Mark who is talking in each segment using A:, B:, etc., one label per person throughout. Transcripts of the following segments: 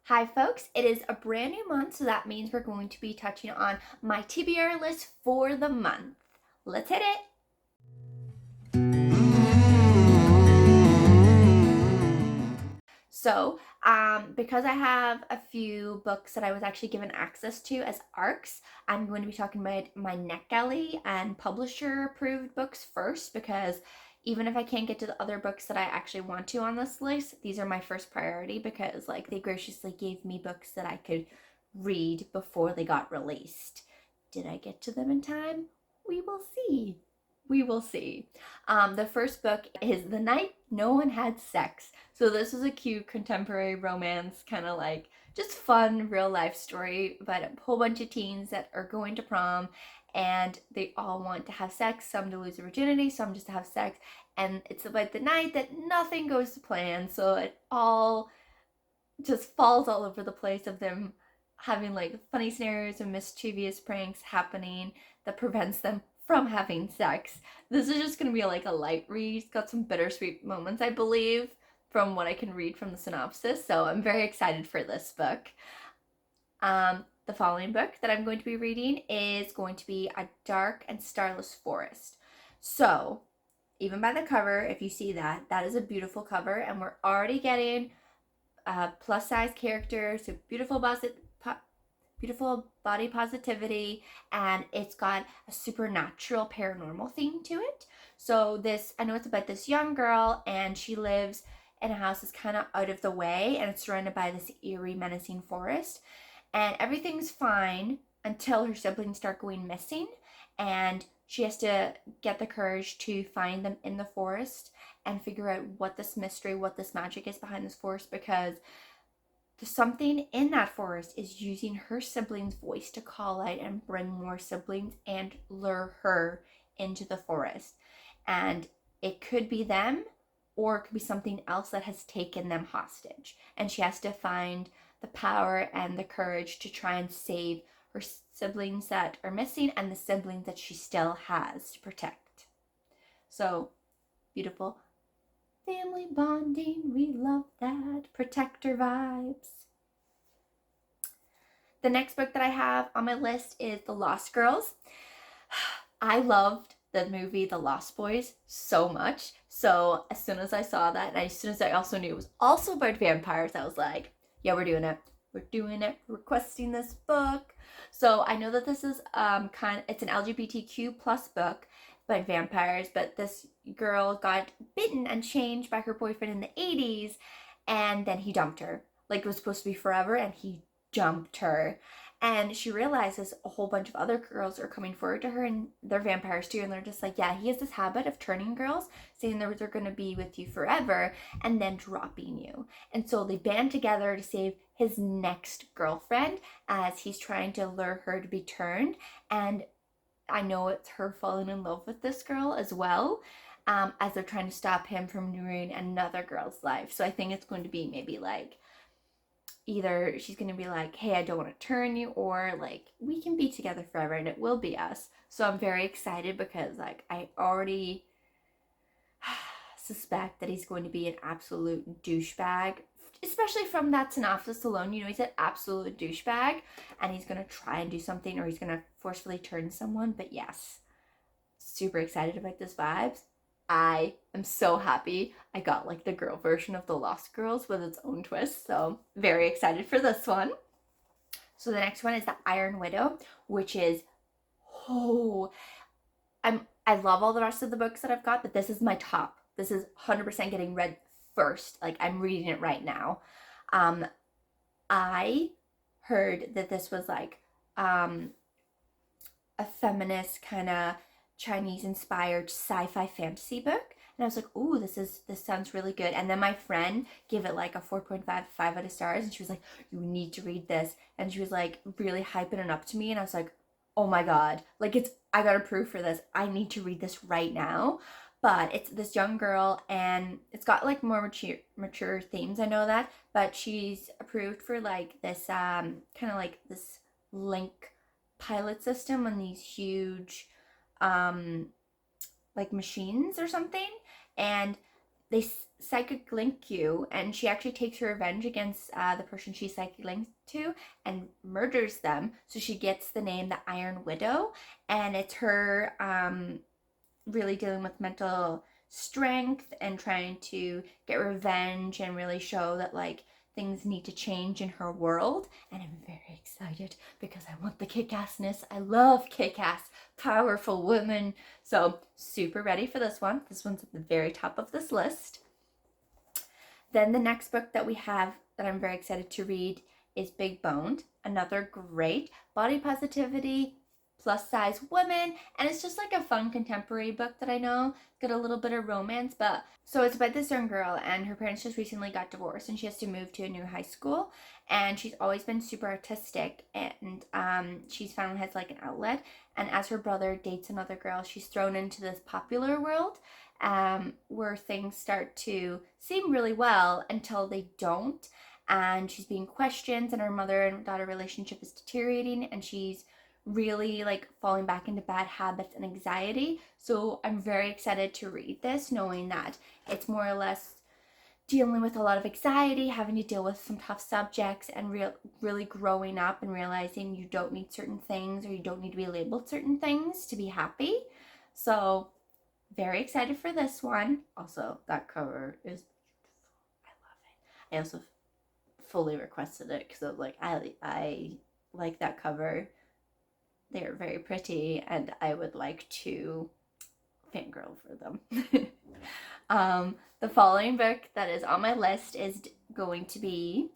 A: Hi folks, it is a brand new month, so that means we're going to be touching on my TBR list for the month. Let's hit it! So, because I have a few books that I was actually given access to as ARCS, I'm going to be talking about my NetGalley and publisher approved books first, because even if I can't get to the other books that I actually want to on this list, these are my first priority because they graciously gave me books that I could read before they got released. Did I get to them in time? We will see. We will see. The first book is The Night No One Had Sex. So this is a cute contemporary romance, kind of just fun real life story about a whole bunch of teens that are going to prom and they all want to have sex, some to lose their virginity, some just to have sex. And it's about the night that nothing goes to plan, so it all just falls all over the place of them having funny scenarios and mischievous pranks happening that prevents them from having sex. This is just gonna be a light read. It's got some bittersweet moments, I believe, from what I can read from the synopsis, so I'm very excited for this book. The following book that I'm going to be reading is going to be A Dark and Starless Forest. So, even by the cover, if you see that, that is a beautiful cover, and we're already getting plus size characters, so beautiful body positivity, and it's got a supernatural paranormal theme to it. So I know it's about this young girl, and she lives in a house that's kind of out of the way, and it's surrounded by this eerie, menacing forest. And everything's fine until her siblings start going missing, and she has to get the courage to find them in the forest and figure out what this mystery, what this magic is behind this forest, because something in that forest is using her siblings' voice to call out and bring more siblings and lure her into the forest. And it could be them, or it could be something else that has taken them hostage. And she has to find the power and the courage to try and save her siblings that are missing and the siblings that she still has to protect. So, beautiful family bonding, we love that. Protector vibes. The next book that I have on my list is The Lost Girls. I loved the movie The Lost Boys so much. So as soon as I saw that, and as soon as I also knew it was also about vampires, I was like, yeah, we're doing it. We're doing it. Requesting this book. So I know that this is it's an LGBTQ plus book about vampires, but this girl got bitten and changed by her boyfriend in the 80s, and then he dumped her. It was supposed to be forever, and he jumped her. And she realizes a whole bunch of other girls are coming forward to her, and they're vampires too, and they're just like, yeah, he has this habit of turning girls, saying they're going to be with you forever, and then dropping you. And so they band together to save his next girlfriend as he's trying to lure her to be turned. And I know it's her falling in love with this girl as well, as they're trying to stop him from ruining another girl's life. So I think it's going to be maybe either she's going to be like, hey, I don't want to turn you, or we can be together forever and it will be us. So I'm very excited because I already suspect that he's going to be an absolute douchebag, especially from that synopsis alone. He's an absolute douchebag and he's going to try and do something, or he's going to forcefully turn someone. But yes, super excited about this vibes. I am so happy I got the girl version of The Lost Girls with its own twist, so very excited for this one. So the next one is The Iron Widow, which is, I love all the rest of the books that I've got, but this is my top. This is 100% getting read first. I'm reading it right now. I heard that this was a feminist kind of Chinese inspired sci-fi fantasy book, and I was like, ooh, this sounds really good. And then my friend gave it a 4.5 5 out of stars, and she was like, you need to read this, and she was really hyping it up to me, and I was like, oh my god, I got approved for this. I need to read this right now. But it's this young girl, and it's got more mature themes, I know that, but she's approved for this kind of this link pilot system on these huge machines or something. And they psychic link you, and she actually takes her revenge against the person she psychic linked to and murders them. So she gets the name the Iron Widow, and it's her really dealing with mental strength and trying to get revenge and really show that like things need to change in her world. And I'm very excited because I want the kick-assness. I love kick-ass powerful women, so super ready for this one. This one's at the very top of this list. Then the next book that we have that I'm very excited to read is Big Boned, another great body positivity plus size women, and it's just like a fun contemporary book that I know got a little bit of romance. But so it's about this young girl, and her parents just recently got divorced, and she has to move to a new high school, and she's always been super artistic, and she's finally has like an outlet. And as her brother dates another girl, she's thrown into this popular world where things start to seem really well until they don't, and she's being questioned, and her mother and daughter relationship is deteriorating, and she's really like falling back into bad habits and anxiety. So I'm very excited to read this, knowing that it's more or less dealing with a lot of anxiety, having to deal with some tough subjects, and really growing up and realizing you don't need certain things, or you don't need to be labeled certain things to be happy. So very excited for this one. Also, that cover is beautiful. I love it. I also fully requested it because I was like, I like that cover. They are very pretty, and I would like to fangirl for them. The following book that is on my list is going to be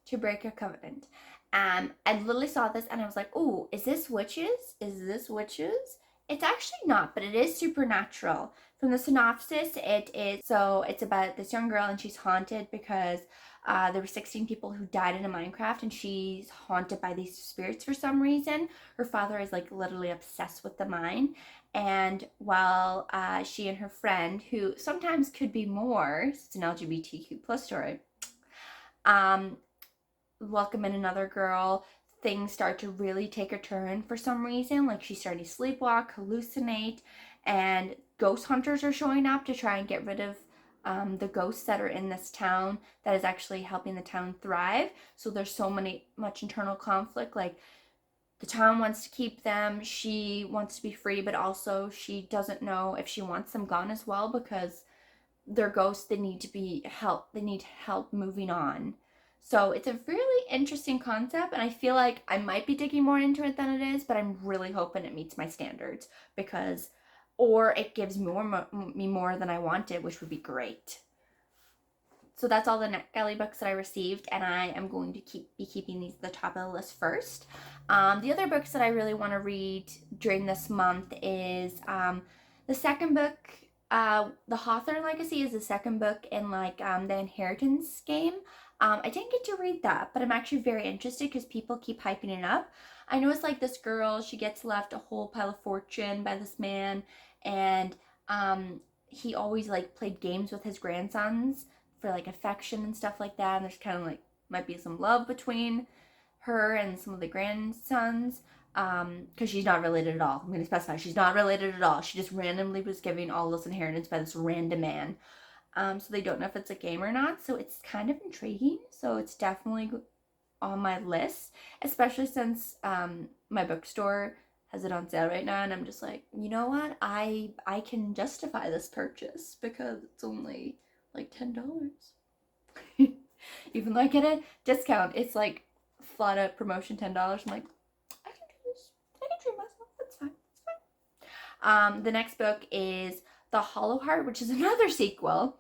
A: To Break a Covenant. I literally saw this and I was like, oh, is this witches? Is this witches? It's actually not, but it is supernatural. From the synopsis, it's about this young girl, and she's haunted because there were 16 people who died in a Minecraft, and she's haunted by these spirits for some reason. Her father is like literally obsessed with the mine, and while she and her friend, who sometimes could be more, it's an LGBTQ plus story, welcome in another girl, things start to really take a turn for some reason. Like she's starting to sleepwalk, hallucinate, and ghost hunters are showing up to try and get rid of the ghosts that are in this town that is actually helping the town thrive. So there's much internal conflict. Like the town wants to keep them, she wants to be free, but also she doesn't know if she wants them gone as well, because they're ghosts. They need help moving on. So it's a really interesting concept, and I feel like I might be digging more into it than it is, but I'm really hoping it meets my standards, or it gives me more than I wanted, which would be great. So that's all the NetGalley books that I received, and I am going to be keeping these at the top of the list first. The other books that I really want to read during this month is the second book. The Hawthorne Legacy is the second book in the Inheritance game. I didn't get to read that, but I'm actually very interested because people keep hyping it up. I know it's like this girl, she gets left a whole pile of fortune by this man, and he always like played games with his grandsons for like affection and stuff like that, and there's kind of like might be some love between her and some of the grandsons, because she's not related at all. I'm going to specify, she's not related at all. She just randomly was given all this inheritance by this random man. So they don't know if it's a game or not, so it's kind of intriguing. So it's definitely on my list, especially since my bookstore has it on sale right now, and I'm just like, you know what, I can justify this purchase because it's only like $10. Even though I get a discount, it's like flat out promotion $10. I'm like, I can do this. I can treat myself. It's fine. It's fine. The next book is The Hollow Heart, which is another sequel.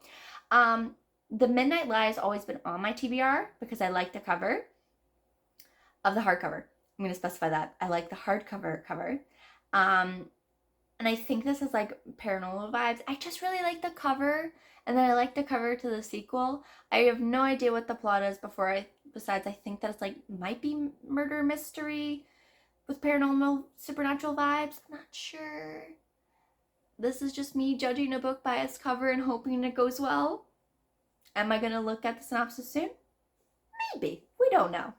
A: The Midnight Lie has always been on my TBR because I like the cover of the hardcover. I'm going to specify that. I like the hardcover cover. And I think this is like paranormal vibes. I just really like the cover. And then I like the cover to the sequel. I have no idea what the plot is besides I think that it's like, might be murder mystery with paranormal supernatural vibes. I'm not sure. This is just me judging a book by its cover and hoping it goes well. Am I going to look at the synopsis soon? Maybe. We don't know.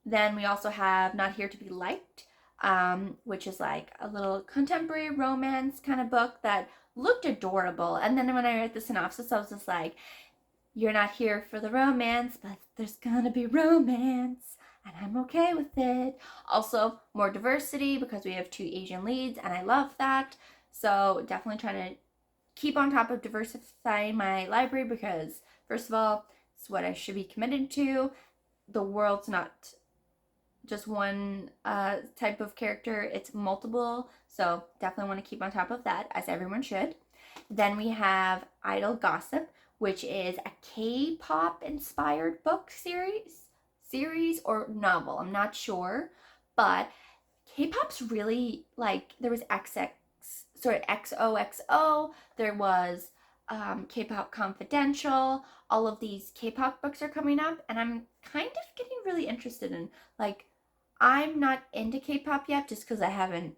A: Then we also have Not Here to Be Liked, which is like a little contemporary romance kind of book that looked adorable. And then when I read the synopsis, I was just like, you're not here for the romance, but there's gonna be romance, and I'm okay with it. Also, more diversity because we have 2 Asian leads, and I love that. So definitely trying to keep on top of diversifying my library because, first of all, it's what I should be committed to. The world's not just one type of character, it's multiple. So definitely want to keep on top of that, as everyone should. Then we have Idle Gossip, which is a K-pop inspired book series or novel. I'm not sure, but K-pop's really like, there was XOXO, there was K-pop Confidential. All of these K-pop books are coming up, and I'm kind of getting really interested in, like, I'm not into K-pop yet just because I haven't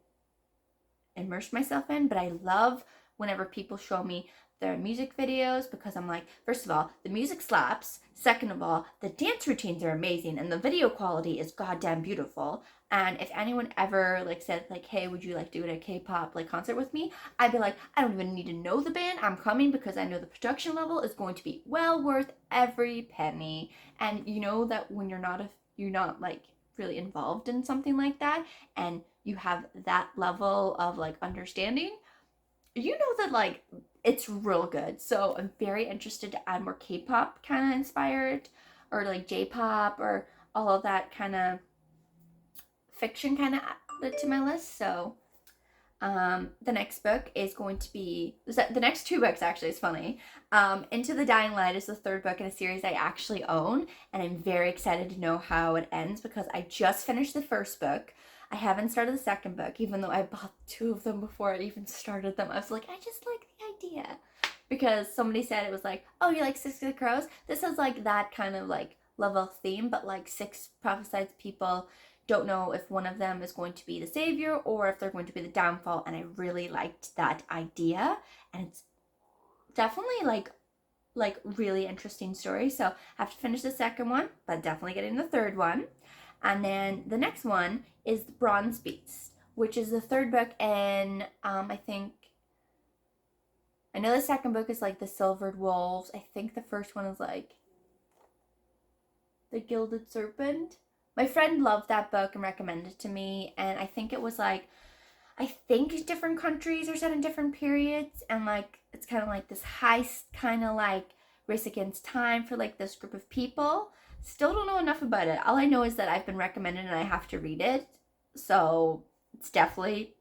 A: immersed myself in, but I love whenever people show me their music videos because I'm like, first of all, the music slaps. Second of all, the dance routines are amazing and the video quality is goddamn beautiful. And if anyone ever like said like, hey, would you like to do a K-pop like concert with me? I'd be like, I don't even need to know the band. I'm coming because I know the production level is going to be well worth every penny. And you know that when you're not like really involved in something like that and you have that level of like understanding, you know that like it's real good. So I'm very interested to add more K-pop kind of inspired or like J-pop or all of that kind of fiction kind of added to my list. So the next book is going to be, the next 2 books actually, is funny. Into the Dying Light is the 3rd book in a series I actually own, and I'm very excited to know how it ends because I just finished the 1st book. I haven't started the 2nd book, even though I bought 2 of them before I even started them. I was like, I just like the idea. Because somebody said it was like, oh, you like Six of the Crows? This is like that kind of like level theme, but like 6 prophesied people don't know if one of them is going to be the savior or if they're going to be the downfall, and I really liked that idea, and it's definitely like really interesting story. So I have to finish the 2nd one, but definitely getting the 3rd one. And then the next one is the Bronze Beast, which is the 3rd book in I know the 2nd book is like the Silvered Wolves. I think the 1st one is like the Gilded Serpent. My friend loved that book and recommended it to me, and I think it was like, I think different countries are set in different periods, and like it's kind of like this heist kind of like race against time for like this group of people. Still don't know enough about it. All I know is that I've been recommended and I have to read it, so it's definitely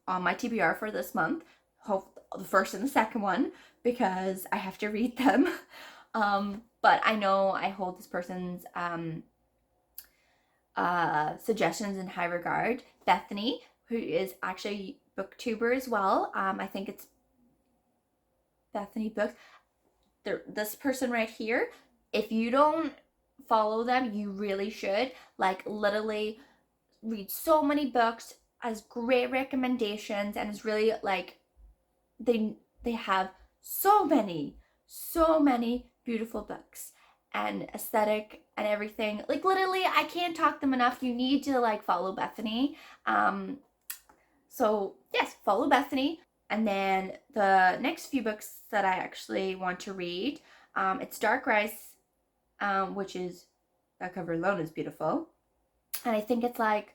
A: on my TBR for this month. Hope the 1st and the 2nd one because I have to read them. But I know I hold this person's suggestions in high regard. Bethany, who is actually a booktuber as well. I think it's Bethany Books. This person right here, if you don't follow them, you really should. Like literally read so many books, has great recommendations, and is really like, they have so many beautiful books and aesthetic and everything. Like literally, I can't talk them enough. You need to like follow Bethany. So yes, follow Bethany. And then the next few books that I actually want to read, it's Dark Rise, which is, that cover alone is beautiful. And I think it's like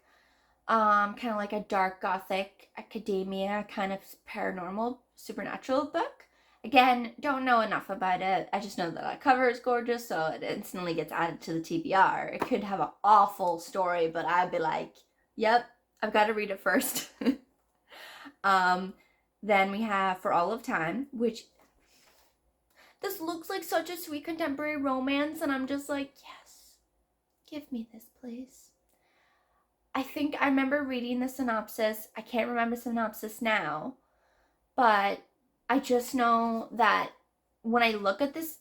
A: kind of like a dark gothic academia kind of paranormal supernatural book. Again, don't know enough about it. I just know that the cover is gorgeous, so it instantly gets added to the TBR. It could have an awful story, but I'd be like, yep, I've got to read it first. Then we have For All of Time, which this looks like such a sweet contemporary romance, and I'm just like, yes, give me this, please. I think I remember reading the synopsis. I can't remember the synopsis now, but I just know that when I look at this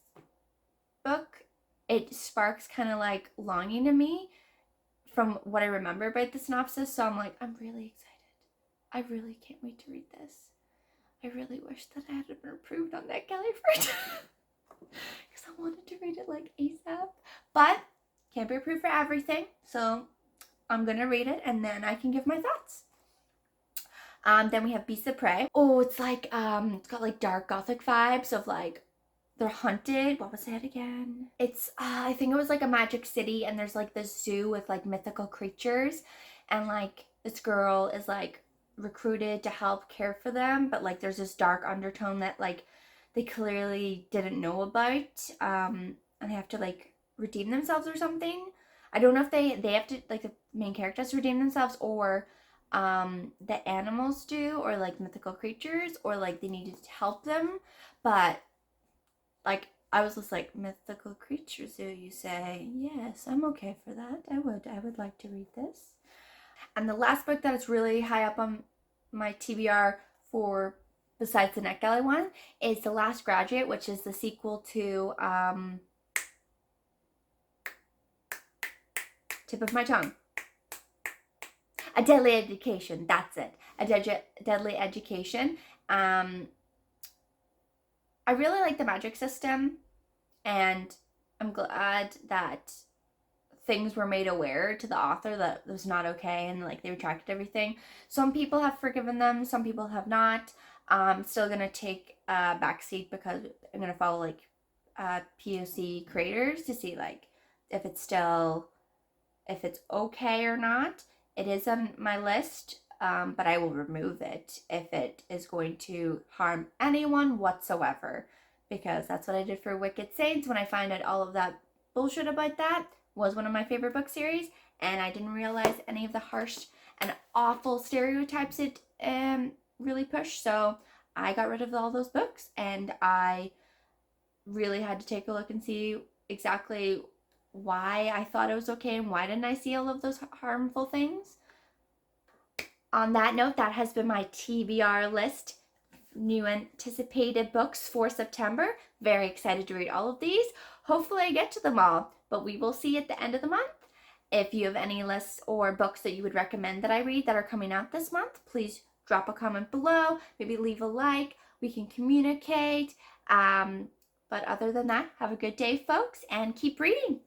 A: book, it sparks kind of like longing in me from what I remember about the synopsis. So I'm like, I'm really excited. I really can't wait to read this. I really wish that I had been approved on that Kelly for it because I wanted to read it like ASAP, but can't be approved for everything. So I'm gonna read it and then I can give my thoughts. Then we have Beasts of Prey. Oh, it's like it's got like dark gothic vibes of like they're hunted. What was it again? It's I think it was like a magic city, and there's like this zoo with like mythical creatures, and like this girl is like recruited to help care for them, but like there's this dark undertone that like they clearly didn't know about, and they have to like redeem themselves or something. I don't know if they have to, like, the main characters redeem themselves, or the animals do, or like mythical creatures, or like they needed to help them. But like I was just like, mythical creatures, do you say? Yes, I'm okay for that. I would like to read this. And the last book that is really high up on my TBR for, besides the NetGalley one, is The Last Graduate, which is the sequel to tip of my tongue. A Deadly Education. That's it. A Deadly Education. I really like the magic system, and I'm glad that things were made aware to the author that it was not okay, and like they retracted everything. Some people have forgiven them, some people have not. I'm still gonna take a backseat because I'm gonna follow like POC creators to see like if it's still, if it's okay or not. It is on my list, but I will remove it if it is going to harm anyone whatsoever, because that's what I did for Wicked Saints when I found out all of that bullshit about that was one of my favorite book series, and I didn't realize any of the harsh and awful stereotypes it really pushed. So I got rid of all those books, and I really had to take a look and see exactly why I thought it was okay and why didn't I see all of those harmful things. On that note, that has been my TBR list. New anticipated books for September. Very excited to read all of these. Hopefully I get to them all, but we will see at the end of the month. If you have any lists or books that you would recommend that I read that are coming out this month, please drop a comment below, maybe leave a like, we can communicate. But other than that, have a good day, folks, and keep reading.